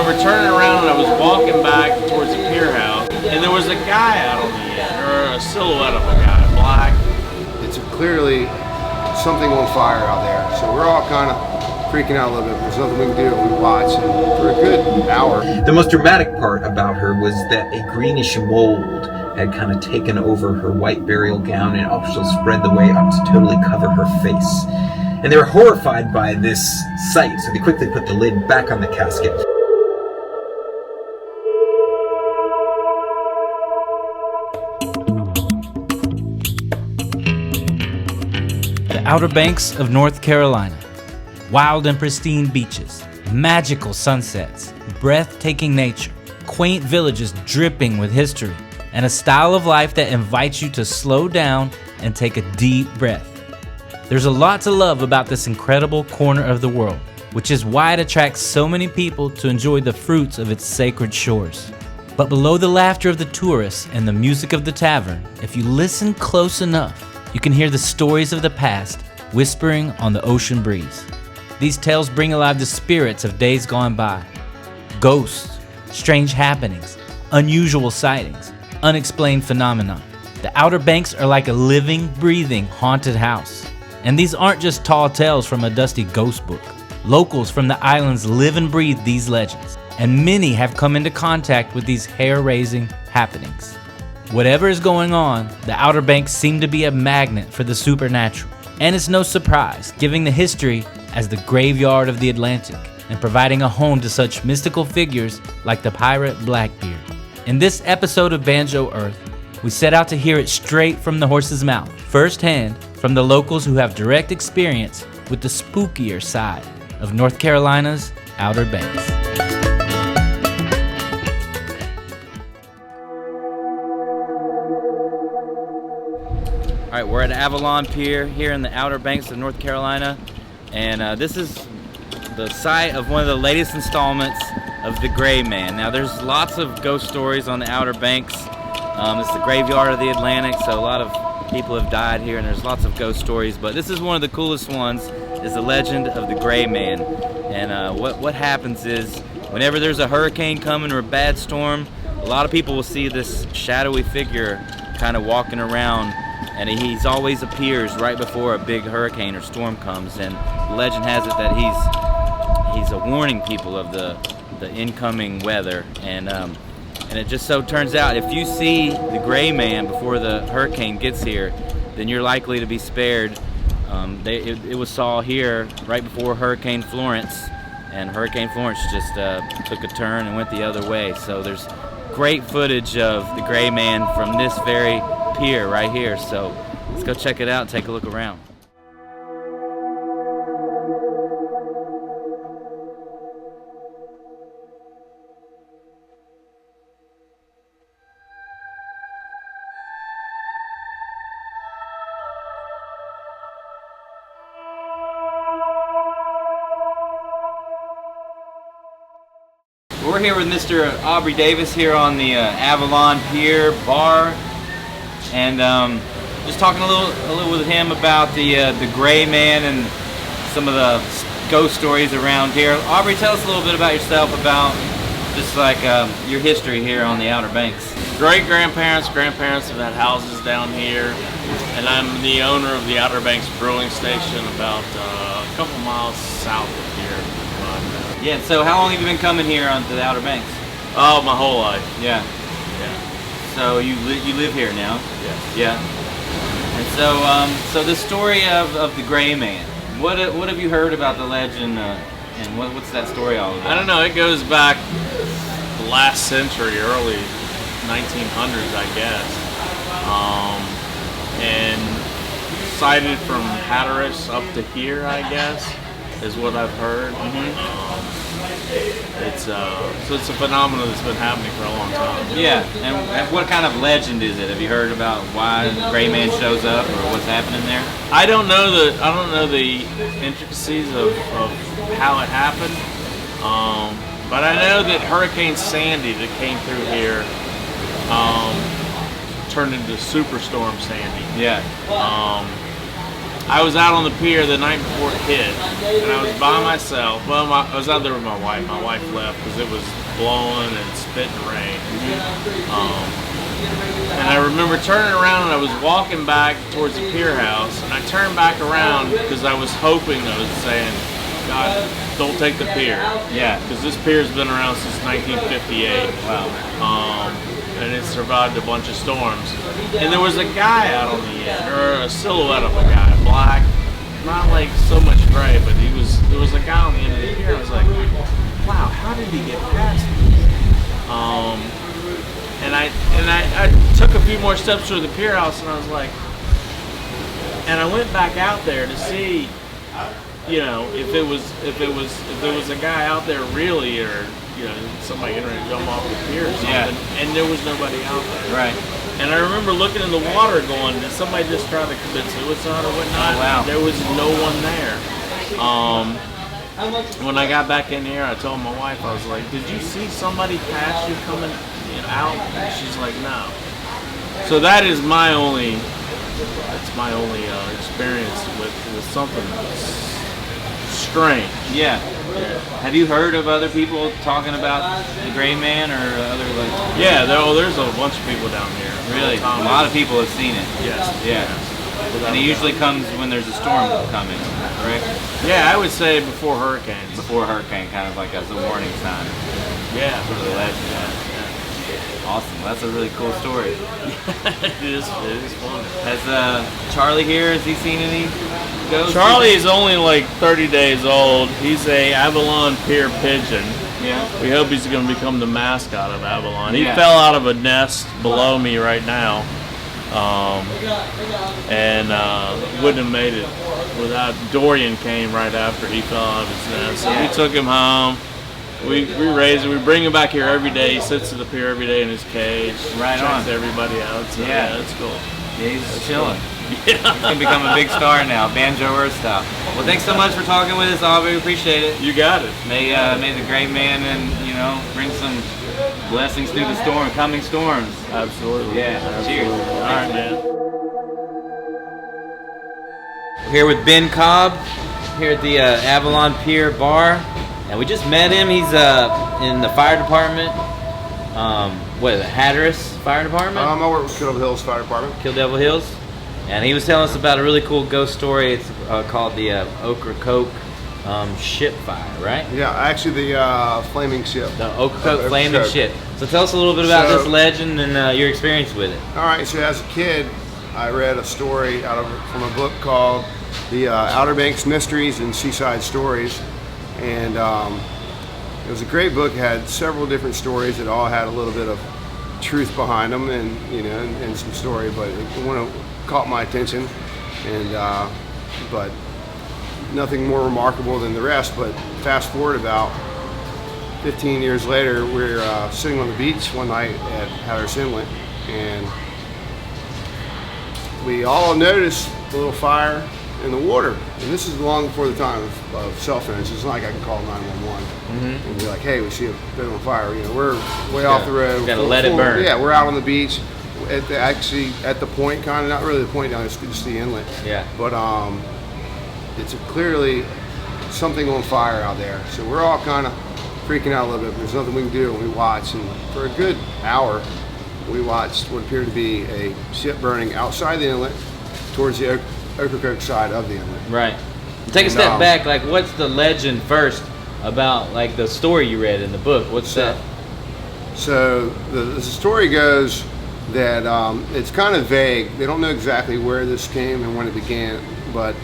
were turning around and I was walking back towards the pier house, and there was a guy out on the end, or a silhouette of a guy, black. It's clearly something on fire out there, so we're all kind of freaking out a little bit. There's nothing we can do. We watch, and for a good hour. The most dramatic part about her was that a greenish mold had kind of taken over her white burial gown and also spread the way up to totally cover her face. And they were horrified by this sight, so they quickly put the lid back on the casket. The Outer Banks of North Carolina. Wild and pristine beaches, magical sunsets, breathtaking nature, quaint villages dripping with history, and a style of life that invites you to slow down and take a deep breath. There's a lot to love about this incredible corner of the world, which is why it attracts so many people to enjoy the fruits of its sacred shores. But below the laughter of the tourists and the music of the tavern, if you listen close enough, you can hear the stories of the past whispering on the ocean breeze. These tales bring alive the spirits of days gone by. Ghosts, strange happenings, unusual sightings, unexplained phenomena. The Outer Banks are like a living, breathing, haunted house. And these aren't just tall tales from a dusty ghost book. Locals from the islands live and breathe these legends, and many have come into contact with these hair-raising happenings. Whatever is going on, the Outer Banks seem to be a magnet for the supernatural. And it's no surprise, given the history as the graveyard of the Atlantic and providing a home to such mystical figures like the pirate Blackbeard. In this episode of Banjo Earth, we set out to hear it straight from the horse's mouth, firsthand from the locals who have direct experience with the spookier side of North Carolina's Outer Banks. All right, we're at Avalon Pier here in the Outer Banks of North Carolina, and this is the site of one of the latest installments of the Greyman. Now, there's lots of ghost stories on the Outer Banks. It's the graveyard of the Atlantic, so a lot of people have died here, and there's lots of ghost stories. But this is one of the coolest ones, is the legend of the Greyman. And what happens is, whenever there's a hurricane coming or a bad storm, a lot of people will see this shadowy figure kind of walking around, and he's always appears right before a big hurricane or storm comes. And the legend has it that he's a warning people of the incoming weather. And it just so turns out, if you see the Greyman before the hurricane gets here, then you're likely to be spared. It was saw here right before Hurricane Florence, and Hurricane Florence just took a turn and went the other way. So there's great footage of the Greyman from this very pier right here. So let's go check it out and take a look around. We're here with Mr. Aubrey Davis here on the Avalon Pier Bar, and just talking a little with him about the Greyman and some of the ghost stories around here. Aubrey, tell us a little bit about yourself, about just like your history here on the Outer Banks. Great-grandparents, grandparents have had houses down here, and I'm the owner of the Outer Banks Brewing Station about a couple miles south of here. Yeah, so how long have you been coming here onto the Outer Banks? Oh, my whole life. Yeah. So you live here now? Yes. Yeah. And so the story of the Greyman. What have you heard about the legend, and what's that story all about? I don't know. It goes back the last century, early 1900s, I guess, and sighted from Hatteras up to here, I guess, is what I've heard. It's a phenomenon that's been happening for a long time. Yeah, and what kind of legend is it? Have you heard about why the Greyman shows up or what's happening there? I don't know the intricacies of how it happened, but I know that Hurricane Sandy that came through here turned into Superstorm Sandy. Yeah. I was out on the pier the night before it hit, and I was by myself. Well, I was out there with my wife. My wife left because it was blowing and spitting rain. And I remember turning around and I was walking back towards the pier house, and I turned back around because I was hoping, I was saying, God, don't take the pier. Yeah. Because this pier's been around since 1958. Wow. And it survived a bunch of storms. And there was a guy out on the end, or a silhouette of a guy, black, not like so much gray, but there was a guy on the end of the pier. I was like, wow, how did he get past me? And I took a few more steps through the pier house, and I was like, and I went back out there to see, you know, if there was a guy out there really, or you know, somebody getting ready to jump off the pier or something, and there was nobody out there. Right. And I remember looking in the water going, did somebody just try to commit suicide or whatnot? Oh, wow. There was no one there. When I got back in here, I told my wife, I was like, did you see somebody pass you coming out? And she's like, no. So that is my only experience with something strange. Yeah. Have you heard of other people talking about the Greyman or other like? Yeah, there's a bunch of people down here. Really, a lot of people have seen it. Yes. Yeah. And it usually comes when there's a storm coming, correct? Yeah, I would say before hurricanes. Before a hurricane, kind of like as a warning sign. Yeah. For the legend. Yeah. Awesome. Well, that's a really cool story. It is fun. Has Charlie here? Has he seen any ghosts? Charlie is only like 30 days old. He's a Avalon pier pigeon. Yeah. We hope he's going to become the mascot of Avalon. He Yeah. fell out of a nest below me right now, and wouldn't have made it without Dorian came right after he fell out of his nest. So we took him home. We raise him. We bring him back here every day. He sits at the pier every day in his cage. Right checks on. everybody out. So, Yeah. it's cool. Yeah, he's chilling. Yeah. He's gonna become a big star now, Banjo Earth style. Well, thanks so much for talking with us, Aubrey. Appreciate it. You got it. May the Greyman and bring some blessings through the coming storms. Absolutely. Yeah. Absolutely. Cheers. All right, man. Here with Ben Cobb, here at the Avalon Pier Bar, and we just met him. He's in the fire department. The Hatteras Fire Department? I work with Kill Devil Hills Fire Department. Kill Devil Hills. And he was telling us about a really cool ghost story. It's called the Ocracoke ship fire, right? Yeah, actually the flaming ship. The Ocracoke flaming Ocracoke. ship. So tell us a little bit about this legend and your experience with it. All right, so as a kid, I read a story from a book called The Outer Banks Mysteries and Seaside Stories, and it was a great book. It had several different stories that all had a little bit of truth behind them, and and some story. But one caught my attention, and but nothing more remarkable than the rest. But fast forward about 15 years later, we're sitting on the beach one night at Hatteras Inlet, and we all noticed a little fire in the water. And this is long before the time of cell phones. It's not like I can call 911 and be like, hey, we see a bit on fire. We're way off the road. Gotta let it burn. Yeah, we're out on the beach. Actually at the point, kind of, not really the point down, it's just the inlet. Yeah. But it's clearly something on fire out there. So we're all kind of freaking out a little bit. There's nothing we can do, and we watch. And for a good hour, we watched what appeared to be a ship burning outside the inlet towards the Ocracoke side of the inlet. Right. Take a step back. Like, what's the legend first about, like, the story you read in the book? What's that? So the story goes that it's kind of vague. They don't know exactly where this came and when it began, but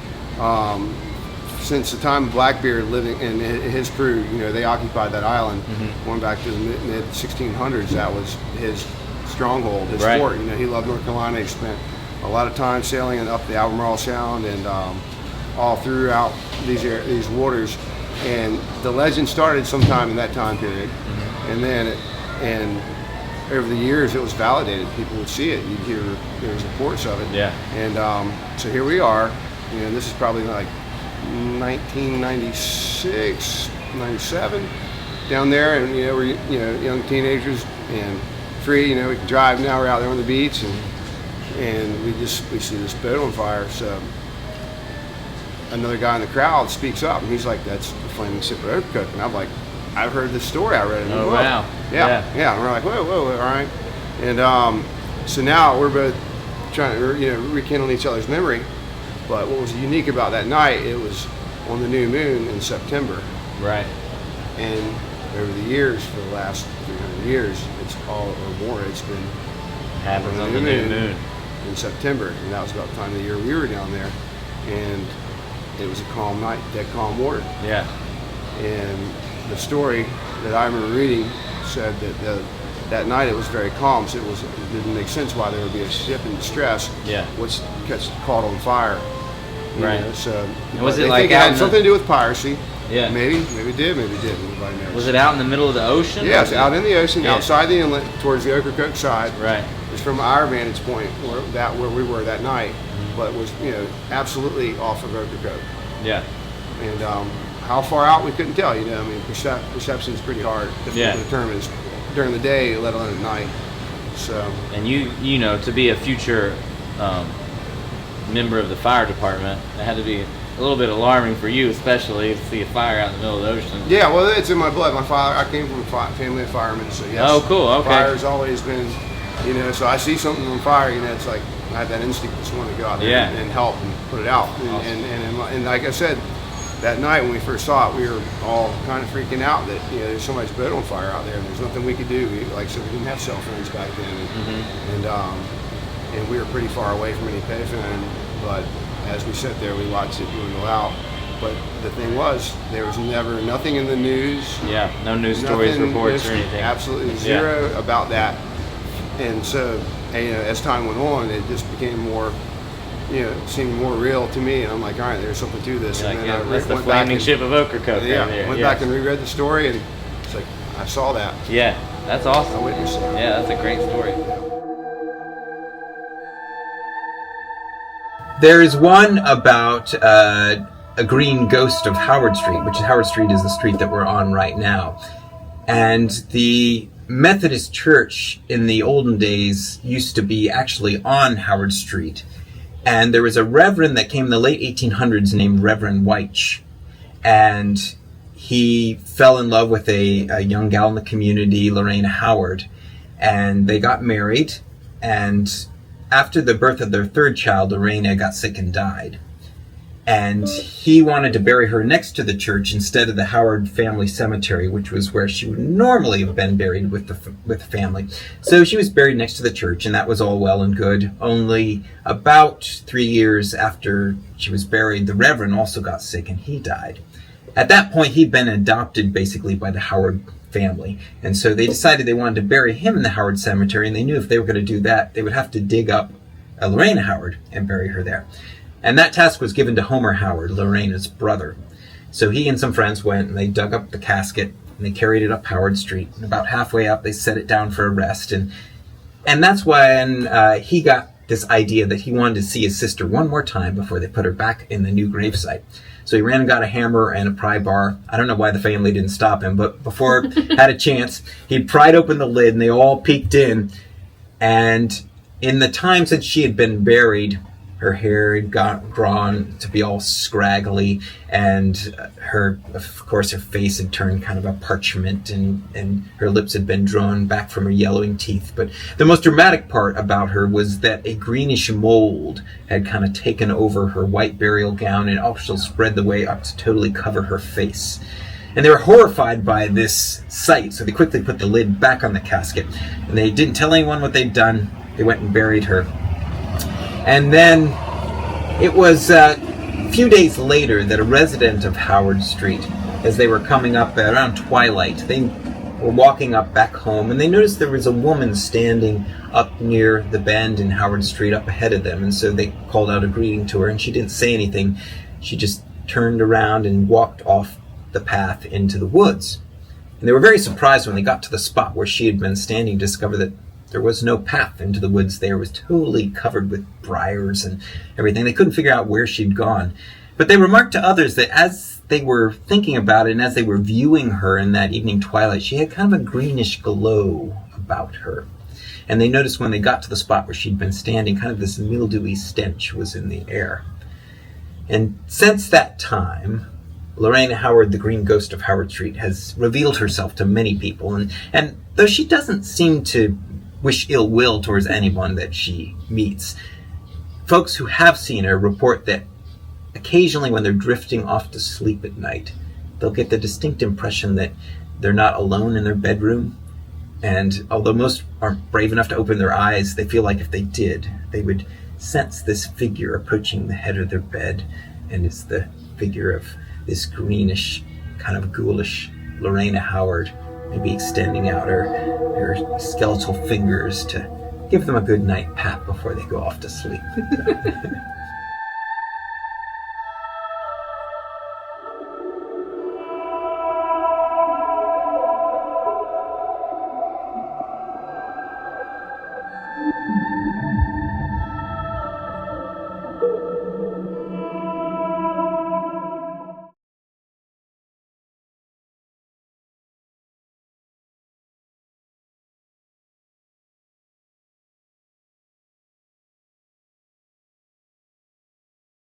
since the time of Blackbeard living and his crew, they occupied that island, going back to the mid 1600s. That was his stronghold, his fort. He loved North Carolina. He spent a lot of time sailing up the Albemarle Sound and all throughout these waters. And the legend started sometime in that time period, and then over the years it was validated. People would see it. You'd hear there was reports of it. Yeah. And so here we are. This is probably like 1996, 97, down there, and we're young teenagers and free. We can drive now. We're out there on the beach, and we see this boat on fire. So another guy in the crowd speaks up, and he's like, "That's the flaming sip of Ocracoke." And I'm like, "I've heard this story. I read it in the book." Wow. Yeah. And we're like, whoa, all right. And so now we're both trying to, rekindle each other's memory. But what was unique about that night, it was on the new moon in September. Right. And over the years, for the last 300 years, it's all or more, it's been Happens on the new moon in September, and that was about the time of the year we were down there. And it was a calm night, dead calm water. Yeah. And the story that I remember reading said that that night it was very calm, so it didn't make sense why there would be a ship in distress, Yeah. which gets caught on fire. Right. So was it they like think it out had in something to do with piracy? Yeah. Maybe it did, maybe it didn't. Nobody knows. Was it out in the middle of the ocean? Yes, out in the ocean, Yeah. outside the inlet, towards the Ocracoke side. Right. It's from our vantage point where we were that night, but was absolutely off of Ocracoke. Yeah. And how far out we couldn't tell. Perception is pretty hard, difficult Yeah. to determine during the day, let alone at night. So. And to be a future member of the fire department, it had to be a little bit alarming for you, especially to see a fire out in the middle of the ocean. Yeah, well, it's in my blood. My father, I came from a family of firemen, so yes. Oh, cool. Okay. Fire's always been, so I see something on fire, it's like I have that instinct to just want to go out there Yeah. and help and put it out. Awesome. And like I said, that night when we first saw it, we were all kind of freaking out that there's so much boat on fire out there, and there's nothing we could do. We didn't have cell phones back then, and we were pretty far away from any payphone. But as we sat there, we watched it dwindle out. But the thing was, there was nothing in the news. Yeah, no news stories, reports, or anything. Absolutely zero about that. And so, as time went on, it just became more, seemed more real to me. And I'm like, all right, there's something to this. Like, and then that's the flaming ship of Ocracoke. Went back and reread the story, and it's like, I saw that. Yeah, that's awesome. I witnessed it. Yeah, that's a great story. There's one about a green ghost of Howard Street, which Howard Street is the street that we're on right now. And the Methodist Church in the olden days used to be actually on Howard Street. And there was a reverend that came in the late 1800s named Reverend White. And he fell in love with a young gal in the community, Lorena Howard. And they got married. And after the birth of their third child, Lorena got sick and died. And he wanted to bury her next to the church instead of the Howard family cemetery, which was where she would normally have been buried with the family. So she was buried next to the church, and that was all well and good. Only about 3 years after she was buried, the Reverend also got sick, and he died. At that point, he'd been adopted basically by the Howard family. And so they decided they wanted to bury him in the Howard cemetery, and they knew if they were going to do that, they would have to dig up Lorena Howard and bury her there. And that task was given to Homer Howard, Lorena's brother. So he and some friends went and they dug up the casket and they carried it up Howard Street. And about halfway up, they set it down for a rest. And that's when he got this idea that he wanted to see his sister one more time before they put her back in the new gravesite. So he ran and got a hammer and a pry bar. I don't know why the family didn't stop him, but before had a chance, he pried open the lid and they all peeked in. And in the time since she had been buried, her hair had grown to be all scraggly, and of course, her face had turned kind of a parchment, and her lips had been drawn back from her yellowing teeth. But the most dramatic part about her was that a greenish mold had kind of taken over her white burial gown and also spread the way up to totally cover her face. And they were horrified by this sight, so they quickly put the lid back on the casket, and they didn't tell anyone what they'd done. They went and buried her. And then it was a few days later that a resident of Howard Street, as they were coming up around twilight, they were walking up back home, and they noticed there was a woman standing up near the bend in Howard Street up ahead of them. And so they called out a greeting to her, and she didn't say anything. She just turned around and walked off the path into the woods. And they were very surprised when they got to the spot where she had been standing to discover that there was no path into the woods there. It was totally covered with briars and everything. They couldn't figure out where she'd gone. But they remarked to others that as they were thinking about it and as they were viewing her in that evening twilight, she had kind of a greenish glow about her. And they noticed when they got to the spot where she'd been standing, kind of this mildewy stench was in the air. And since that time, Lorena Howard, the green ghost of Howard Street, has revealed herself to many people. And though she doesn't seem to wish ill will towards anyone that she meets, folks who have seen her report that occasionally when they're drifting off to sleep at night, they'll get the distinct impression that they're not alone in their bedroom. And although most aren't brave enough to open their eyes, they feel like if they did, they would sense this figure approaching the head of their bed, and it's the figure of this greenish, kind of ghoulish Lorena Howard, maybe extending out her skeletal fingers to give them a good night pat before they go off to sleep.